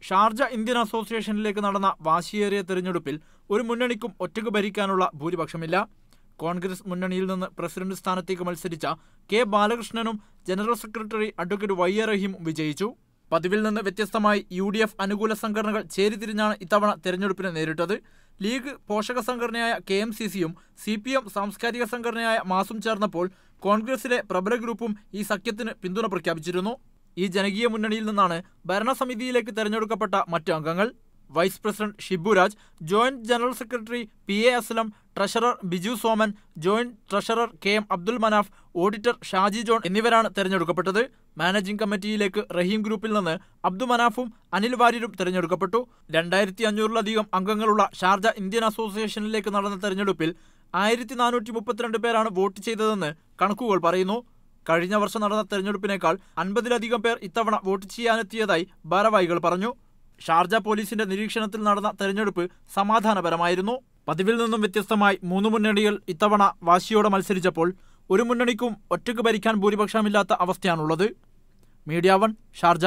Sharjah Indian അസോസിയേഷനിലേക്ക് നടന്ന വാശിയേറിയ തെരഞ്ഞെടുപ്പിൽ ഒരു മുന്നണിക്കും ഒറ്റയ്ക്ക് ഭരിക്കാനുള്ള ഭൂരിപക്ഷമില്ല. കോൺഗ്രസ് മുന്നണിയിൽ നിന്ന് പ്രസിഡന്റ് സ്ഥാനത്തേക്ക് മത്സരിച്ച കെ ബാലകൃഷ്ണനും general secretary advocate Y A റഹീമും വിജയിച്ചു. പതിവിൽ നിന്ന് വ്യത്യസ്തമായി UDF അനുകൂല സംഘടനകൾ ചേരിതിരിഞ്ഞാണ് ഇത്തവണ തെരഞ്ഞെടുപ്പിനെ നേരിട്ടത്. ലീഗ് പോഷക സംഘടനയായ KMCC-യും CPM സാംസ്കാരിക സംഘടനയായ മാസും ചേർന്നപ്പോൾ കോൺഗ്രസിലെ പ്രബല ഗ്രൂപ്പും ഈ സഖ്യത്തിന് പിന്തുണ പ്രഖ്യാപിച്ചിരുന്നു. ഈ ജനകീയ മുന്നണിയിൽ നിന്നാണ് ഭരണസമിതിയിലേക്ക് തെരഞ്ഞെടുക്കപ്പെട്ട മറ്റ് അംഗങ്ങൾ. Vice president Shiburaj, joint general secretary PA Aslam, treasurer Biju Soman, joint treasurer KM Abdul Manaf, auditor Shaji John എന്നിവരാണ് തെരഞ്ഞെടുക്കപ്പെട്ടത്. മാനേജിംഗ് കമ്മിറ്റിയിലേക്ക് റഹീം ഗ്രൂപ്പിൽ നിന്ന് അബ്ദു മനാഫും അനിൽ വാര്യരും തെരഞ്ഞെടുക്കപ്പെട്ടു. 2500-ലധികം അംഗങ്ങളുള്ള ഷാർജ ഇന്ത്യൻ അസോസിയേഷനിലേക്ക് നടന്ന തെരഞ്ഞെടുപ്പിൽ 1432 പേരാണ് വോട്ട് ചെയ്തതെന്ന് കണക്കുകൾ പറയുന്നു. കഴിഞ്ഞ വർഷം നടന്ന തെരഞ്ഞെടുപ്പിനേക്കാൾ 50-ലധികം പേർ ഇത്തവണ വോട്ട് ചെയ്യാനെത്തിയതായി ഭാരവാഹികൾ പറഞ്ഞു. ഷാർജ പോലീസിന്റെ നിരീക്ഷണത്തിൽ നടന്ന തെരഞ്ഞെടുപ്പ് സമാധാനപരമായിരുന്നു. പതിവിൽ നിന്നും വ്യത്യസ്തമായി 3 മുന്നണികൾ ഇത്തവണ വാശിയോടെ മത്സരിച്ചപ്പോൾ ഒരു മുന്നണിക്കും ഒറ്റയ്ക്ക് ഭരിക്കാൻ ഭൂരിപക്ഷമില്ലാത്ത അവസ്ഥയാണുള്ളത്. Media 1 Sharjah.